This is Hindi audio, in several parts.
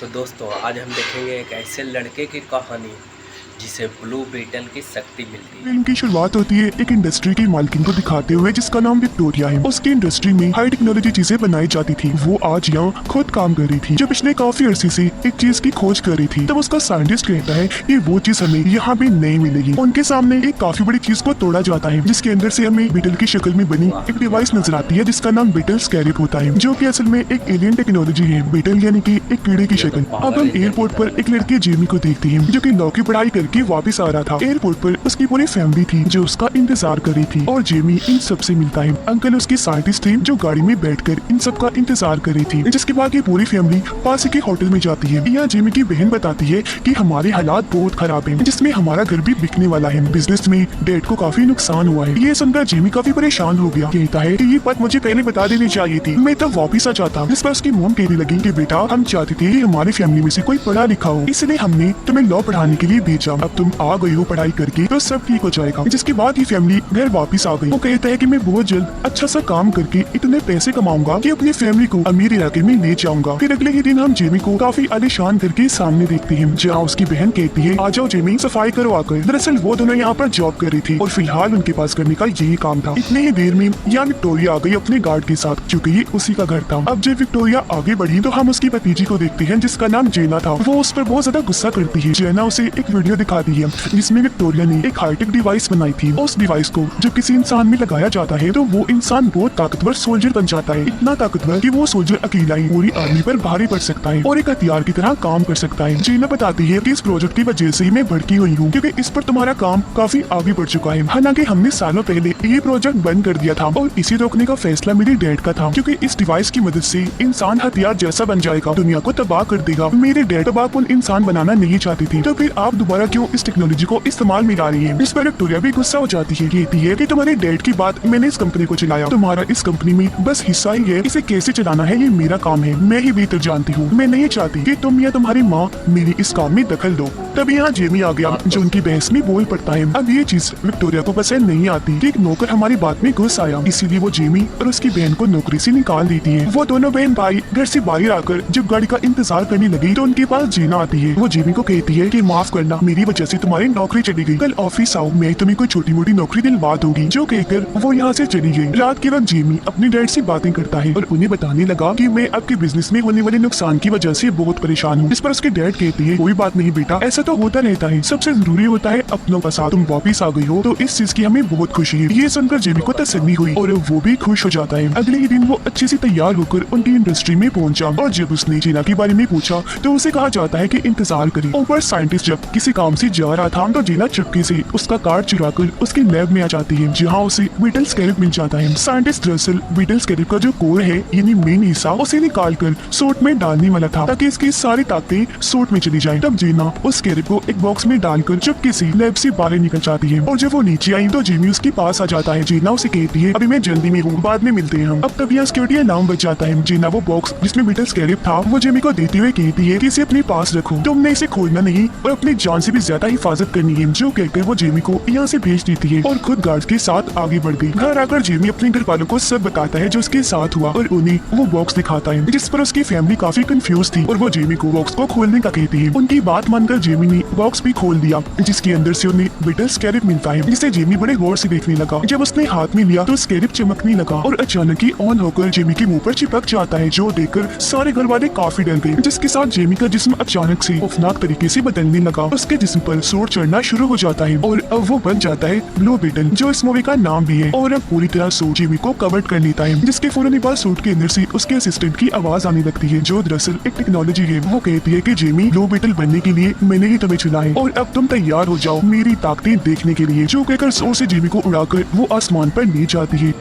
तो दोस्तों आज हम देखेंगे एक ऐसे लड़के की कहानी जिसे ब्लू बीटल की शक्ति मिलती है। फिल्म की शुरुआत होती है एक इंडस्ट्री की मालकिन को दिखाते हुए जिसका नाम विक्टोरिया है। उसकी इंडस्ट्री में हाई टेक्नोलॉजी चीजें बनाई जाती थी। वो आज यहाँ खुद काम कर रही थी। जब पिछले काफी अरसे से एक चीज की खोज कर रही थी तब उसका साइंटिस्ट कहता है कि वो चीज हमें यहाँ पे नहीं मिलेगी। उनके सामने एक काफी बड़ी चीज को तोड़ा जाता है जिसके अंदर से हमें बीटल की शक्ल में बनी एक डिवाइस नजर आती है जिसका नाम बीटल स्कैरिप होता है, जो कि असल में एक एलियन टेक्नोलॉजी है। बीटल यानी कि एक कीड़े की शक्ल। अब हम एयरपोर्ट पर एक लड़के जेमी को देखते हैं जो कि लॉ की पढ़ाई करके वापस आ रहा था। एयरपोर्ट पर उसकी पूरी फैमिली थी जो उसका इंतजार कर रही थी और जेमी इन सब से मिलता है। अंकल उसकी साइंटिस्ट थे जो गाड़ी में बैठकर इन सब का इंतजार कर रही थी। जिसके बाद ये पूरी फैमिली पास के होटल में जाती है। यहाँ जेमी की बहन बताती है कि हमारे हालात बहुत खराब हैं, जिसमें हमारा घर भी बिकने वाला है। बिजनेस में डैड को काफी नुकसान हुआ है। ये सुनकर जेमी काफी परेशान हो गया। कहता है कि ये बात मुझे पहले बता देनी चाहिए थी, मैं तब वापिस आ जाता। जिस पर उसकी मॉम कहने लगी कि बेटा हम चाहते थे कि हमारी फैमिली में से कोई पढ़ा लिखा हो, इसलिए हमने तुम्हें लॉ पढ़ाने के लिए भेजा। अब तुम आ गई हो पढ़ाई करके तो सब ठीक हो जाएगा। जिसके बाद ही फैमिली घर वापस आ गई। वो कहता है कि मैं बहुत जल्द अच्छा सा काम करके इतने पैसे कमाऊंगा कि अपनी फैमिली को अमीर इलाके में ले जाऊंगा। फिर अगले ही दिन हम जेमी को काफी आलीशान घर के सामने देखते हैं जहाँ उसकी बहन कहती है आ जाओ जेमी सफाई करो आकर। दरअसल वो दोनों यहाँ पर जॉब कर रही थी और फिलहाल उनके पास करने का यही काम था। इतने ही देर में यहाँ विक्टोरिया आ गई अपने गार्ड के साथ, क्योंकि ये उसी का घर था। अब जब विक्टोरिया आगे बढ़ी तो हम उसकी भतीजी को देखते हैं जिसका नाम जेना था। वो उस पर बहुत ज्यादा गुस्सा करती है। जेना उसे एक वीडियो दिखाती है जिसमें विक्टोरिया ने एक हाईटेक डिवाइस बनाई थी। उस डिवाइस को जब किसी इंसान में लगाया जाता है तो वो इंसान बहुत ताकतवर सोल्जर बन जाता है। इतना ताकतवर कि वो सोल्जर अकेला ही पूरी आर्मी पर भारी पड़ सकता है और एक हथियार की तरह काम कर सकता है। जीना बताती है कि इस प्रोजेक्ट की वजह से ही मैं भड़की हुई हूँ, क्योंकि इस पर तुम्हारा काम काफी आगे बढ़ चुका है। हालांकि हमने सालों पहले ये प्रोजेक्ट बंद कर दिया था और इसे रोकने का फैसला मेरे डैड का था, क्योंकि इस डिवाइस की मदद से इंसान हथियार जैसा बन जाएगा, दुनिया को तबाह कर देगा। मेरे डैड तबाहकुन इंसान बनाना नहीं चाहती थी, तो फिर आप दोबारा क्यों इस टेक्नोलॉजी को इस्तेमाल में ला रही है। इस पर विक्टोरिया भी गुस्सा हो जाती है। कहती है कि तुम्हारे डैड की बात, मैंने इस कंपनी को चलाया, तुम्हारा इस कंपनी में बस हिस्सा ही है, इसे कैसे चलाना है ये मेरा काम है, मैं ही बेहतर जानती हूँ। मैं नहीं चाहती कि तुम या तुम्हारी माँ मेरी इस काम में दखल दो। तभी यहाँ जेमी आ गया जो उनकी बहस में बोल पड़ता है। अब ये चीज विक्टोरिया को पसंद नहीं आती कि एक नौकर हमारी बात में घुस आया, इसीलिए वो जेमी और उसकी बहन को नौकरी से निकाल देती है। वो दोनों बहन भाई घर से बाहर आकर जब गाड़ी का इंतजार करने लगी तो उनके पास जीना आती है। वो जेमी को कहती है कि माफ करना, मेरी वजह से तुम्हारी नौकरी चली गई, कल ऑफिस आओ, मैं तुम्हें कोई छोटी मोटी नौकरी दिलवा दूंगी। जो कहकर वो यहाँ से चली गई। रात के वक्त जेमी अपने डैड से बातें करता है और उन्हें बताने लगा कि मैं आपके बिजनेस में होने वाले नुकसान की वजह से बहुत परेशान हूँ। इस पर उसके डैड कहती है कोई बात नहीं बेटा, ऐसा तो होता रहता है, सबसे जरूरी होता है अपनों का साथ। तुम वापिस आ गई हो तो इस चीज की हमें बहुत खुशी है। ये सुनकर जेमी को तसल्ली हुई और वो भी खुश हो जाता है। अगले ही दिन वो अच्छे से तैयार होकर उनकी इंडस्ट्री में पहुंचा और जब उसने जीना के बारे में पूछा तो उसे कहा जाता है कि इंतजार करे। ऊपर साइंटिस्ट जब किसी काम से जा रहा था तो जीना चुपके से उसका कार्ड चुराकर उसके लैब में आ जाती है जहाँ उसे बीटल स्कैरिप मिल जाता है। साइंटिस्ट दरअसल बीटल स्कैरिप का जो कोर है यानी मेन हिस्सा उसे निकाल कर सूट में डालने वाला था ताकि इसकी सारी ताकतें सूट में चली जाए। तब जीना उस स्कैरिप को एक बॉक्स में डालकर चुपके से लैब से बाहर निकल जाती है और जब वो नीचे आई तो जेमी उसके पास आ जाता है। जीना उसे कहती है अभी मैं जल्दी में हूँ, बाद में मिलते हैं हम। अब तब यहाँ सिक्योरिटी अलार्म बज जाता है। जीना वो बॉक्स जिसमें बीटल स्कैरिप था वो जेमी को देते हुए कहती है कि इसे अपने पास रखो, तुमने इसे खोलना नहीं और अपनी जान से भी ज्यादा हिफाजत करनी है। जो कहकर वो जेमी को यहाँ से भेज देती है और खुद गार्ड के साथ आगे बढ़ गई। घर आकर जेमी अपने घर वालों को सब बताता है जो उसके साथ हुआ और उन्हें वो बॉक्स दिखाता है, जिस पर उसकी फैमिली काफी कंफ्यूज थी और वो जेमी को बॉक्स को खोलने का कहती है। उनकी बात मानकर जेमी ने बॉक्स भी खोल दिया जिसके अंदर से उन्हें बीटल स्कैरिप मिलता है, जिसे जेमी बड़े गौर से देखने लगा। जब उसने हाथ में लिया तो स्कैरिप चमकने लगा और अचानक ही ऑन होकर जेमी के मुंह पर चिपक जाता है, जो देखकर सारे घर वाले काफी डर गए। जिसके साथ जेमी का जिस्म अचानक से खौफनाक तरीके से बदलने लगा। उसके जिस्म पर सूट चढ़ना शुरू हो जाता है और अब वो बन जाता है ब्लू बीटल, जो इस मूवी का नाम भी है, और अब पूरी तरह सूट जेमी को कवर कर लेता है। जिसके फौरन बाद सूट के अंदर से उसके असिस्टेंट की आवाज आने लगती है जो दरअसल एक टेक्नोलॉजी है। वो कहती है कि जेमी ब्लू बीटल बनने के लिए मैंने ही तुम्हें चुना है और अब तुम तैयार हो जाओ मेरी ताकतें देखने के लिए। जो कहकर जोर से जेमी को उड़ाकर वो आसमान पर ले जाती है।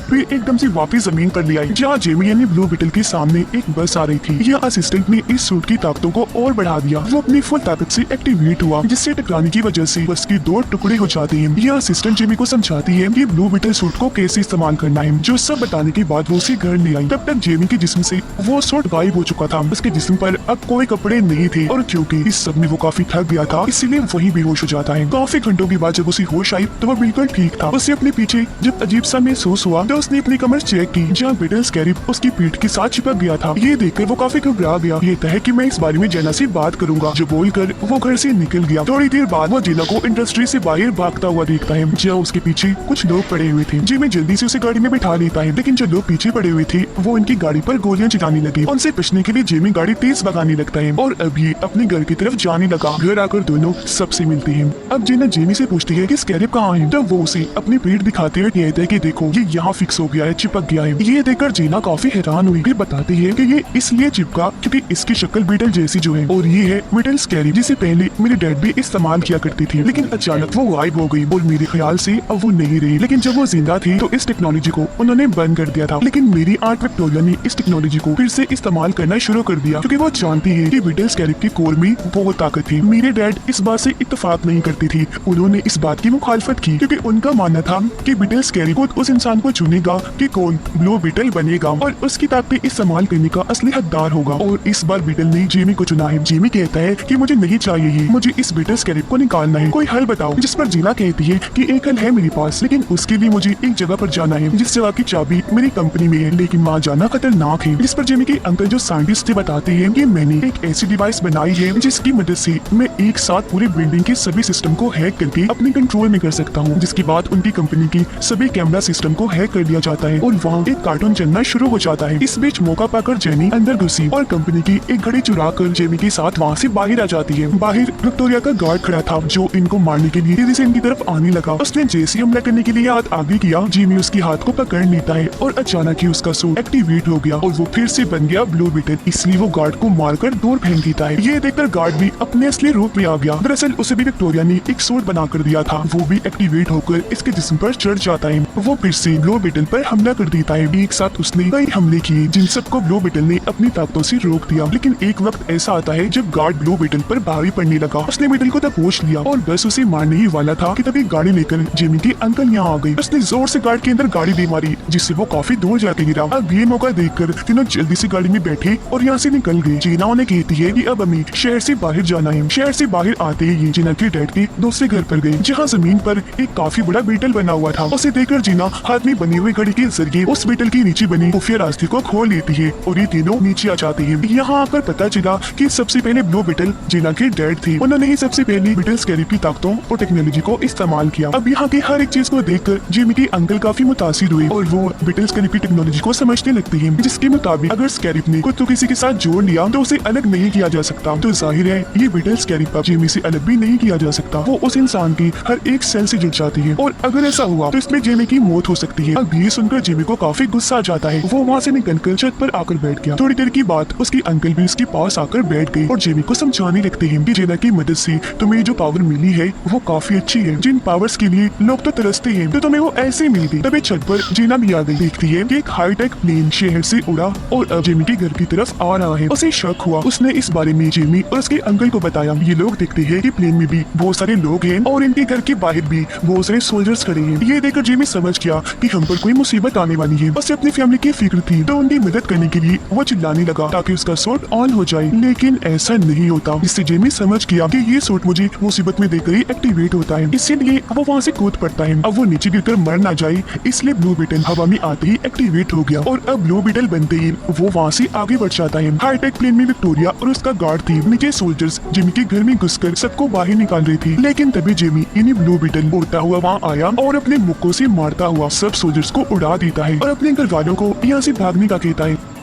फिर एकदम से वापस जमीन पर ले आई जहाँ जेमी यानी ब्लू बीटल के सामने एक बस आ रही थी। यह असिस्टेंट ने इस सूट की ताकतों को और बढ़ा दिया। वो अपनी फुल ताकत से एक्टिवेट हुआ जिससे टकराने की वजह से बस की 2 टुकड़े हो जाते हैं। यह असिस्टेंट जेमी को समझाती है कि ब्लू बीटल सूट को कैसे इस्तेमाल करना है। जो सब बताने के बाद वो उसे घर ले आई। तब तक जेमी के जिस्म से वो सूट गायब हो चुका था। उसके जिस्म पर अब कोई कपड़े नहीं थे और क्योंकि इस सब में वो काफी थक गया था इसीलिए वही बेहोश हो जाता है। काफी घंटों के बाद जब उसे होश आई तो वो बिल्कुल ठीक था। उसे अपने पीछे जब अजीब सा महसूस हुआ तो उसने अपनी कमर चेक की जहाँ बीटल स्कैरिब उसकी पीठ के साथ चिपक गया था। ये देखकर वो काफी घबरा गया। ये तय कि मैं इस बारे में जेना से बात करूंगा, जो बोलकर वो घर से निकल गया। थोड़ी देर बाद वो जेना को इंडस्ट्री से बाहर भागता हुआ देखता है जहाँ उसके पीछे कुछ लोग पड़े हुए थे। जिमी जल्दी से उसे गाड़ी में बिठा लेता है, लेकिन जो लोग पीछे पड़े हुए थे वो उनकी गाड़ी पर गोलियां चलाने लगे। उनसे बचने के लिए जिमी गाड़ी तेज भगाने लगता है और अब ये अपने घर की तरफ जाने लगा। घर आकर दोनों सबसे मिलती है। अब जेना जिमी से पूछती है कि स्कैरिब कहाँ है। तब वो उसे अपनी पीठ दिखाते हुए कहता है कि देखो ये यहाँ फिक्स हो गया है, चिपक गया है। ये देखकर जेना काफी हैरान हुई। फिर बताती है कि ये इसलिए चिपका क्योंकि इसकी शक्ल बीटल जैसी जो है, और ये है बीटल स्कैरिब जिसे पहले मेरे डैड भी इस्तेमाल किया करती थी, लेकिन अचानक वो गायब हो गई और मेरे ख्याल से अब वो नहीं रही। लेकिन जब वो जिंदा थी तो इस टेक्नोलॉजी को उन्होंने बंद कर दिया था, लेकिन मेरी आंट विक्टोरिया ने इस टेक्नोलॉजी को फिर से इस्तेमाल करना शुरू कर दिया क्योंकि वो जानती है कि बीटल स्कैरिब की कोर में बहुत ताकत थी। मेरे डैड इस बात से इत्तेफाक नहीं करती थी, उन्होंने इस बात की मुखालफत की क्योंकि उनका मानना था कि बीटल स्कैरिब खुद उस इंसान को चुनेगा कि कौन ब्लू बीटल बनेगा और उसकी ताकत इस्तेमाल करने का असली हकदार होगा। और इस बार बीटल ने जिमी को चुना है। जिमी कहता है कि मुझे नहीं चाहिए ये, मुझे इस बीटल स्कैरिब को निकालना है, कोई हल बताओ। जिस पर जीना कहती है कि एक हल है मेरे पास, लेकिन उसके लिए मुझे एक जगह पर जाना है जिस जगह की चाबी मेरी कंपनी में है, लेकिन वहाँ जाना खतरनाक है। जिस पर जिमी के अंकल जो साइंटिस्ट थे बताते हैं कि मैंने एक ऐसी डिवाइस बनाई है जिसकी मदद से मैं एक साथ पूरी बिल्डिंग के सभी सिस्टम को हैक करके अपने कंट्रोल में कर सकता हूँ, जिसके बाद उनकी कंपनी की सभी कैमरा सिस्टम को हैक कर दिया जाता है और वहाँ एक कार्टून चलना शुरू हो जाता है। इस बीच मौका पाकर जेनी अंदर घुसी और कंपनी की एक घड़ी चुरा कर जेमी के साथ वहाँ से बाहर आ जाती है। बाहर विक्टोरिया का गार्ड खड़ा था जो इनको मारने के लिए तेजी से इनकी तरफ आने लगा। उसने जैसे हमला करने के लिए हाथ आगे किया, जिमी उसके हाथ को पकड़ लेता है और अचानक ही उसका सूट एक्टिवेट हो गया और वो फिर से बन गया ब्लू बीटल। इसलिए वो गार्ड को मारकर दूर फेंक देता है। ये देखकर गार्ड भी अपने असली रूप में आ गया। दरअसल उसे भी विक्टोरिया ने एक सूट बना कर दिया था, वो भी एक्टिवेट होकर इसके जिस्म पर चढ़ जाता है। वो फिर से ब्लू बीटल पर हमला कर देता है। एक साथ उसने कई हमले किए जिन सबको ब्लू बीटल ने अपनी ताकतों से रोक दिया, लेकिन एक वक्त ऐसा आता है जब गार्ड ब्लू बीटल पर भारी पड़ने लगा। उसने बीटल को दबोच लिया और बस उसे मारने ही वाला था कि तभी गाड़ी लेकर जिमी के अंकल यहाँ आ गए। उसने जोर से गार्ड के अंदर गाड़ी दे मारी जिससे वो काफी दूर जाके गिरा। अब ये मौका देखकर तीनों जल्दी से गाड़ी में बैठे और यहाँ से निकल गए। जीना उन्हें कहती है कि अब हमें शहर से बाहर जाना है। शहर से बाहर आते ही जीना के डैड के दूसरे घर पर गए जहाँ जमीन पर एक काफी बड़ा बीटल बना हुआ था। उसे देखकर जीना हाथ में बनी हुई घड़ी के जरिए उस बीटल के नीचे बनी खुफिया रास्ते को खोल लेती है और ये तीनों नीचे आ जाते हैं। यहाँ आकर पता चला कि सबसे पहले ब्लू बीटल जीना के डैड थे। उन्होंने ही सबसे पहले बीटल स्कैरिब की ताकतों और टेक्नोलॉजी को इस्तेमाल किया। अब यहाँ की हर एक चीज को देखकर जिमी के अंकल काफी मुतासिर हुए और वो बीटल स्कैरिब की टेक्नोलॉजी को समझने लगते हैं, जिसके मुताबिक अगर स्कैरिब ने खुद को किसी के साथ जोड़ लिया तो उसे अलग नहीं किया जा सकता। तो जाहिर है ये बीटल स्कैरिब जिमी से अलग भी नहीं किया जा सकता। वो उस इंसान की हर एक सेल से जुड़ जाती है और अगर ऐसा हुआ तो इसमें जिमी की मौत हो सकती है। अब ये सुनकर जिमी को काफी गुस्सा आ जाता है। वो वहाँ से निकलकर छत पर आकर बैठ गया। थोड़ी देर की बाद उसके अंकल भी उसके पास आकर बैठ गए और जिमी को समझाने लगते हैं कि जेना की मदद से तुम्हें जो पावर मिली है वो काफी अच्छी है, जिन पावर्स के लिए लोग तो तरसते हैं तो तुम्हें वो ऐसे मिल गई। तभी छत पर जीना भी आ गई। देखती है कि एक हाईटेक प्लेन शहर से उड़ा और अब जिमी के घर की तरफ आ रहा है। उसे शक हुआ। उसने इस बारे में जिमी और उसके अंकल को बताया। ये लोग देखते हैं कि प्लेन में भी बहुत सारे लोग हैं और इनके घर के बाहर भी बहुत सारे सोल्जर्स खड़े हैं। ये देखकर जिमी समझ गया कि हम पर कोई मुसीबत आने वाली है। उसे अपनी फैमिली की फिक्र थी तो उनकी मदद करने के लिए वो चिल्लाने लगा ताकि उसका सूट ऑन हो जाए, लेकिन ऐसा नहीं होता। इससे जिमी समझ गया कि ये सूट मुझे मुसीबत में देकर ही एक्टिवेट होता है, इसीलिए वो वहाँ से कूद पड़ता है। अब वो नीचे गिरकर मर ना जाए इसलिए ब्लू बीटल हवा में आते ही एक्टिवेट हो गया और अब ब्लू बीटल बनते ही वो वहाँ से आगे बढ़ जाता है। हाईटेक प्लेन में विक्टोरिया और उसका गार्ड थी। नीचे सोल्जर्स जिमी के घर में घुसकर सबको बाहर निकाल रही थी, लेकिन तभी जिमी यानी ब्लू बीटल उड़ता हुआ वहाँ आया और अपने मुक्कों से मारता हुआ सब सोल्जर्स को उड़ा देता है और अपने घर वालों को यहाँ से भागने का कहता है।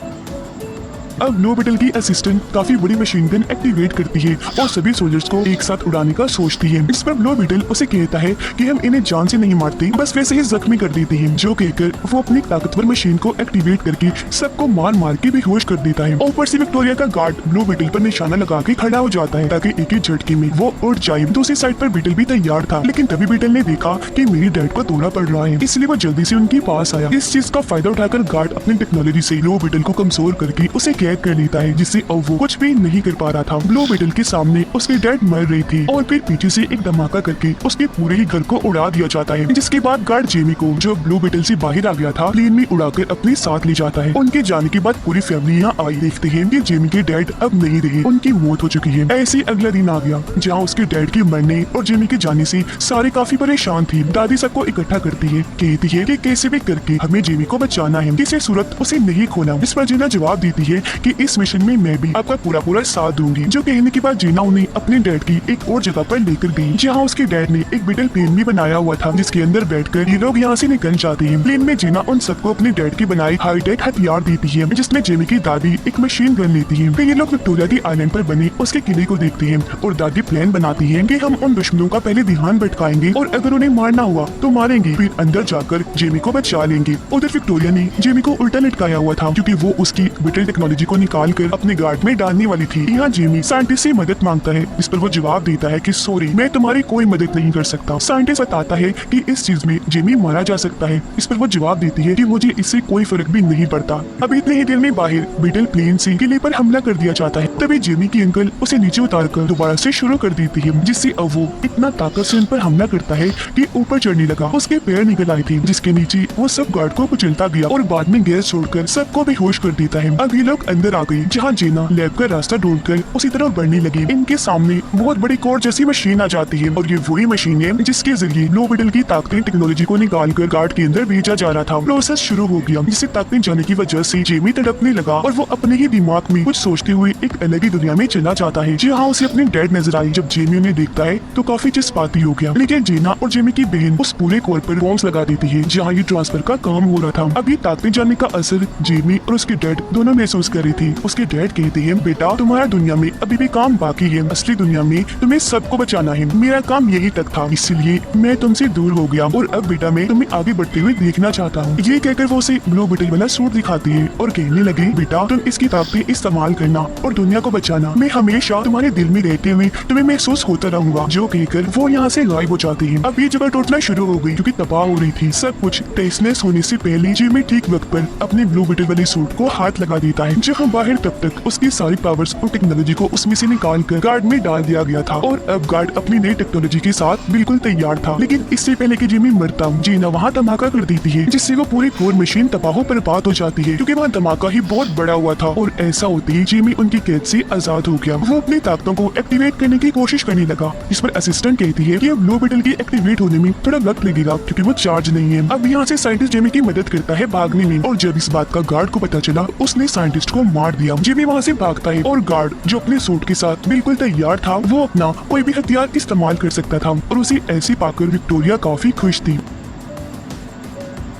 अब ब्लू बीटल की असिस्टेंट काफी बड़ी मशीन गन एक्टिवेट करती है और सभी सोल्जर्स को एक साथ उड़ाने का सोचती है। इस पर ब्लू बीटल उसे कहता है कि हम इन्हें जान से नहीं मारते, बस वैसे ही जख्मी कर देते हैं। जो कहकर वो अपनी ताकतवर मशीन को एक्टिवेट करके सबको मार मार के बेहोश कर देता है। ऊपर से विक्टोरिया का गार्ड ब्लू बीटल पर निशाना लगा के खड़ा हो जाता है ताकि एक ही झटके में वो उड़ जाए। दूसरी साइड पर बीटल भी तैयार था, लेकिन तभी बीटल ने देखा कि मेरे डैड को दौरा पड़ रहा है, इसलिए वो जल्दी से उनके पास आया। इस चीज का फायदा उठाकर गार्ड अपनी टेक्नोलॉजी से ब्लू बीटल को कमजोर करके उसे कह कैद कर लेता है, जिससे अब वो कुछ भी नहीं कर पा रहा था। ब्लू बीटल के सामने उसकी डैड मर रही थी और फिर पीछे से एक धमाका करके उसके पूरे ही घर को उड़ा दिया जाता है, जिसके बाद गार्ड जेमी को, जो ब्लू बीटल से बाहर आ गया था, प्लेन में उड़ाकर अपने साथ ले जाता है। उनके जाने के बाद पूरी फैमिली यहाँ आई। देखते हैं कि जेमी के डैड अब नहीं रहे, उनकी मौत हो चुकी है। ऐसे अगला दिन आ गया जहाँ उसके डैड के मरने और जेमी के जाने से सारे काफी परेशान थी। दादी सबको इकट्ठा करती है, कहती है कि कैसे भी करके हमें जेमी को बचाना है, किसी सूरत उसे नहीं खोना। इस पर जीना जवाब देती है कि इस मिशन में मैं भी आपका पूरा साथ दूंगी। जो कहने के बाद जीना उन्हें अपने डैड की एक और जगह पर लेकर गई, जहाँ उसके डैड ने एक बीटल प्लेन भी बनाया हुआ था, जिसके अंदर बैठकर ये लोग यहाँ से निकल जाते हैं। प्लेन में जीना उन सबको अपने डैड की बनाई हाईटेक हथियार देती है, जिसमें जेमी की दादी एक मशीन गन लेती है। फिर ये लोग विक्टोरिया की आइलैंड पर बने उसके किले को देखते हैं और दादी प्लान बनाती है कि हम उन दुश्मनों का पहले ध्यान भटकाएंगे और अगर उन्हें मारना हुआ तो मारेंगे, फिर अंदर जाकर जेमी को बचा लेंगे। उधर विक्टोरिया ने जेमी को उल्टा लटकाया हुआ था, क्योंकि वो उसकी बीटल टेक्नोलॉजी को निकाल कर अपने गार्ड में डालने वाली थी। यहाँ जेमी साइंटिस्ट से मदद मांगता है, इस पर वो जवाब देता है कि सॉरी, मैं तुम्हारी कोई मदद नहीं कर सकता। साइंटिस्ट बताता है कि इस चीज में जेमी मारा जा सकता है, इस पर वो जवाब देती है कि मुझे इससे कोई फर्क भी नहीं पड़ता। अब इतने ही देर में बाहर बीटल प्लेन से किले पर हमला कर दिया जाता है। तभी जेमी की अंकल उसे नीचे उतारकर दोबारा से शुरू कर देती है, जिससे अब वो इतना ताकत से उन पर हमला करता है कि ऊपर चढ़ने लगा। उसके पैर निकल आए थे, जिसके नीचे वो सब गार्ड को कुचलता गया और बाद में गैस छोड़कर सबको बेहोश कर देता है। अब ये लोग अंदर आ गए, जहाँ जेना लैब का रास्ता ढूंढकर उसी तरफ बढ़ने लगी। इनके सामने बहुत बड़ी कोर जैसी मशीन आ जाती है और ये वही मशीन है जिसके जरिए ब्लू बीटल की ताकतें टेक्नोलॉजी को निकाल कर गार्ड के अंदर भेजा जा रहा था। प्रोसेस शुरू हो गया, जिससे ताकतें जाने की वजह से जेमी तड़पने लगा और वो अपने ही दिमाग में कुछ सोचते हुए एक अलग ही दुनिया में चला जाता है, जहाँ उसे अपनी डैड नजर आई। जब जेमी उन्हें देखता है तो काफी जज्बाती हो गया, लेकिन जेना और जेमी की बहन उस पूरे कोर पर बॉम्ब्स लगा देती है जहाँ ये ट्रांसफर का काम हो रहा था। अभी ताकतें जाने का असर जेमी और उसके डैड दोनों महसूस कर रही थी। उसके डैड कहते हैं, बेटा तुम्हारा दुनिया में अभी भी काम बाकी है, असली दुनिया में तुम्हें सबको बचाना है, मेरा काम यही तक था, इसलिए मैं तुमसे दूर हो गया और अब बेटा मैं तुम्हें आगे बढ़ते हुए देखना चाहता हूँ। ये कहकर वो उसे ब्लू बीटल वाला सूट दिखाती है और कहने लगे, बेटा तुम इसकी ताकतें इस्तेमाल करना और दुनिया को बचाना, मैं हमेशा तुम्हारे दिल में रहते हुए तुम्हें महसूस होता रहूंगा। जो कहकर वो यहाँ से गायब हो जाती है। अब ये जगह टूटना शुरू हो गई, क्योंकि तबाह हो रही थी। सब कुछ टेस्टलेस होने से पहले जेमी ठीक वक्त पर अपने ब्लू बीटल वाले सूट को हाथ लगा देता है, जहाँ बाहर तब तक उसकी सारी पावर्स और टेक्नोलॉजी को उसमें से निकाल कर गार्ड में डाल दिया गया था और अब गार्ड अपनी नई टेक्नोलॉजी के साथ बिल्कुल तैयार था। लेकिन इससे पहले कि जेमी मरता, जीना वहाँ धमाका कर देती है, जिससे वो पूरी कोर मशीन तबाह बर्बाद हो जाती है, क्योंकि वहाँ धमाका ही बहुत बड़ा हुआ था। और ऐसा होते ही जेमी उनकी कैद से आजाद हो गया। वो अपनी ताकतों को एक्टिवेट करने की कोशिश करने लगा। इस पर असिस्टेंट कहती है कि अब ब्लू बीटल के एक्टिवेट होने में थोड़ा वक्त लगेगा, क्योंकि वो चार्ज नहीं है। अब यहाँ से साइंटिस्ट जेमी की मदद करता है भागने में, और जब इस बात का गार्ड को पता चला, उसने साइंटिस्ट को मार दिया। जेमी वहाँ से भागता है और गार्ड जो अपने सूट के साथ बिल्कुल तैयार था, वो अपना कोई भी हथियार इस्तेमाल कर सकता था और उसे ऐसे पाकर विक्टोरिया काफी खुश थी।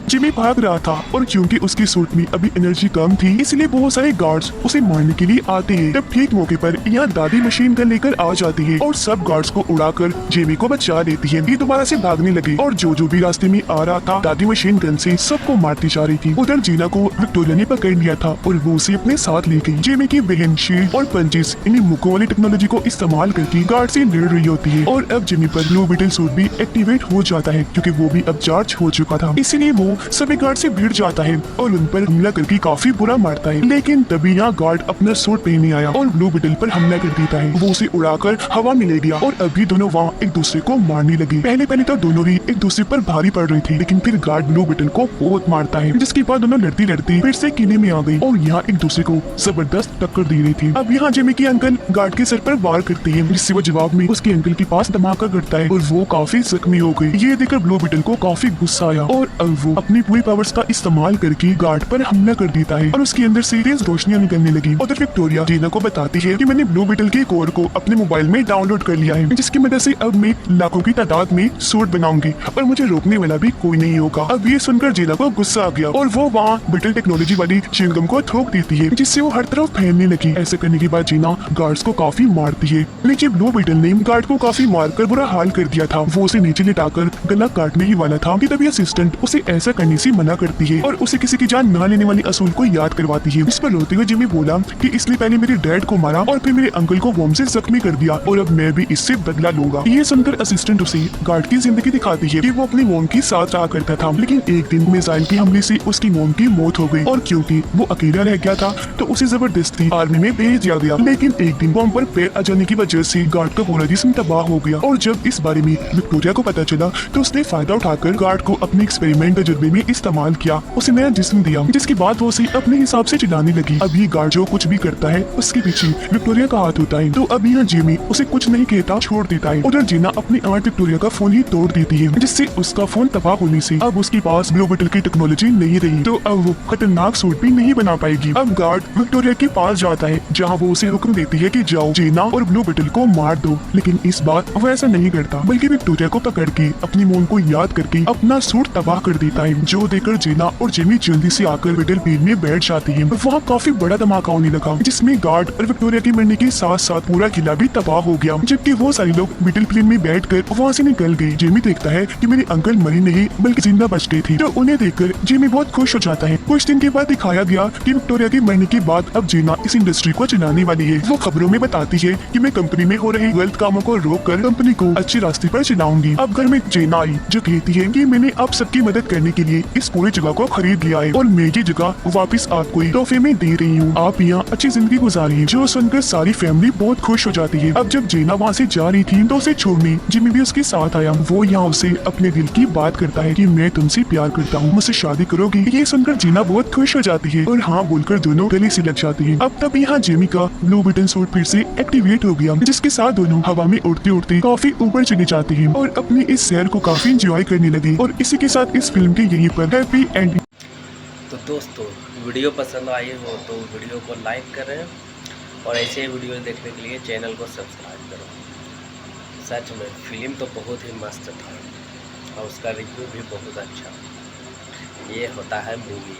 जिमी भाग रहा था और क्योंकि उसके सूट में अभी एनर्जी कम थी, इसलिए बहुत सारे गार्ड्स उसे मारने के लिए आते हैं। तब ठीक मौके पर यहाँ दादी मशीन गन लेकर आ जाती है और सब गार्ड्स को उड़ाकर जेमी को बचा लेती है। ये दोबारा से भागने लगे और जो भी रास्ते में आ रहा था, दादी मशीन गन से सबको मारती जा रही थी। उधर जीना को विक्टोरिया ने पकड़ लिया था और वो उसे अपने साथ ले गई। जेमी की बहन शील्ड और पंचेस इन्हीं मुखों वाली टेक्नोलॉजी को इस्तेमाल करके गार्ड से लड़ रही होती है और अब जेमी पर ब्लू बीटल सूट भी एक्टिवेट हो जाता है, क्योंकि वो भी अब चार्ज हो चुका था। इसीलिए वो सभी गार्ड से भिड़ जाता है और उन पर हमला करके काफी बुरा मारता है। लेकिन तभी यहाँ गार्ड अपना सूट पहनने आया और ब्लू बीटल पर हमला कर देता है। वो उसे उड़ाकर हवा में ले गया और अभी दोनों वहाँ एक दूसरे को मारने लगे। पहले तो दोनों ही एक दूसरे पर भारी पड़ रही थी, लेकिन फिर गार्ड ब्लू बीटल को बहुत मारता है, जिसके बाद दोनों लड़ती लड़ती फिर से किले में आ गई और यहाँ एक दूसरे को जबरदस्त टक्कर दे रही थी। अब यहाँ जेमी की अंकल गार्ड के सर पर वार करते हैं, जिससे वो जवाब में उसके अंकल के पास धमाका करता है और वो काफी जख्मी हो गई। ये देखकर ब्लू बीटल को काफी गुस्सा आया और अब वो अपनी पूरी पावर्स का इस्तेमाल करके गार्ड पर हमला कर देता है और उसके अंदर से तेज रोशनियां निकलने लगी। उधर विक्टोरिया जीना को बताती है कि मैंने ब्लू बीटल के कोर को अपने मोबाइल में डाउनलोड कर लिया है, जिसकी मदद से अब मैं लाखों की तादाद में सूट बनाऊंगी और मुझे रोकने वाला भी कोई नहीं होगा। अब ये सुनकर जीना को गुस्सा आ गया और वो वहाँ बीटल टेक्नोलॉजी वाली चिंगम को थोक देती है, जिससे वो हर तरफ फैलने लगी। ऐसा करने के बाद जीना गार्ड्स को काफी मारती है, लेकिन ब्लू बीटल ने गार्ड को काफी मारकर बुरा हाल कर दिया था। वो उसे नीचे लिटाकर गला काटने ही वाला था कि तभी असिस्टेंट उसे ऐसा करने से मना करती है और उसे किसी की जान न लेने वाली असूल को याद करवाती है। इस पर रोते हुए जिमी बोला कि इसलिए पहले मेरे डैड को मारा और फिर मेरे अंकल को बम से जख्मी कर दिया और अब मैं भी इससे बदला लूंगा। ये सुनकर असिस्टेंट उसे गार्ड की जिंदगी दिखाती है कि वो अपनी मोम की साथ रहा करता था, लेकिन एक दिन मिसाइल के हमले से उसकी मोम की मौत हो गई और क्योंकि वो अकेला रह गया था तो उसे जबरदस्ती आर्मी में भेज दिया गया। लेकिन एक दिन बम पर पैर आ जाने की वजह से गार्ड का पूरा जिस्म तबाह हो गया और जब इस बारे में विक्टोरिया को पता चला तो उसने फायदा उठाकर गार्ड को अपने एक्सपेरिमेंट तजुर्बे में इस्तेमाल किया, उसे नया जिस्म दिया, जिसके बाद वो उसे अपने हिसाब से चलाने लगी। अब ये गार्ड जो कुछ भी करता है उसके पीछे विक्टोरिया का हाथ होता है। तो अब यहाँ जिमी उसे कुछ नहीं कहता, छोड़ देता है। उधर जीना अपनी आंट विक्टोरिया का फोन ही तोड़ देती है, जिससे उसका फोन तबाह होने से अब उसके पास ब्लू बेटल की टेक्नोलॉजी नहीं रही, तो अब वो खतरनाक सूट भी नहीं बना पाएगी। अब गार्ड विक्टोरिया के पास जाता है जहाँ वो उसे हुक्म देती है कि जाओ जीना और ब्लू बेटल को मार दो, लेकिन इस बार वो ऐसा नहीं करता, बल्कि विक्टोरिया को पकड़ के अपनी मोम को याद करके अपना सूट तबाह कर देता है, जो देखकर जीना और जिमी जल्दी से आकर बैटल फील्ड में बैठ जाती है। वहाँ काफी बड़ा धमाका होने लगा, जिसमें गार्ड और विक्टोरिया के मरने के साथ साथ पूरा किला भी तबाह हो गया, जबकि वो सारे लोग बैटल फील्ड में बैठकर वहाँ से निकल गए। जिमी देखता है कि मेरे अंकल मरे नहीं बल्कि जिंदा बच गए थे, तो उन्हें देखकर जिमी बहुत खुश हो जाता है। कुछ दिन के बाद दिखाया गया कि विक्टोरिया के मरने के बाद अब जीना इस इंडस्ट्री को चलाने वाली है। वो खबरों में बताती है कि मैं कंपनी में हो रहे गलत कामों को रोककर कंपनी को अच्छे रास्ते पर चलाऊंगी। अब घर में जेना आई जो कहती है कि मैंने आप सबकी मदद करने के लिए इस पूरी जगह को खरीद लिया है और मैं ये जगह वापस आपको तोहफे में दे रही हूँ, आप यहाँ अच्छी जिंदगी गुजारिए। जो सुनकर सारी फैमिली बहुत खुश हो जाती है। अब जब जेना वहाँ से जा रही थी तो उसे छोड़ने जिमी भी उसके साथ आया। वो यहाँ उसे अपने दिल की बात करता है कि मैं तुमसे प्यार करता हूँ, मुझसे शादी करोगी? ये सुनकर जीना बहुत खुश हो जाती है और हाँ बोलकर दोनों गले से लग जाती है। अब तब यहाँ जिमी का ब्लू बटन सूट फिर से एक्टिवेट हो गया, जिसके साथ दोनों हवा में उड़ते उड़ते काफी ऊपर चले जाते हैं और अपनी इस सैर को काफी एंजॉय करने लगे। और इसी के साथ इस फिल्म के यहीं पर हैप्पी एंडिंग। तो दोस्तों वीडियो पसंद आई हो तो वीडियो को लाइक करें और ऐसे वीडियो देखने के लिए चैनल को सब्सक्राइब करो। सच में फिल्म तो बहुत ही मस्त था और उसका रिव्यू भी बहुत अच्छा। ये होता है मूवी।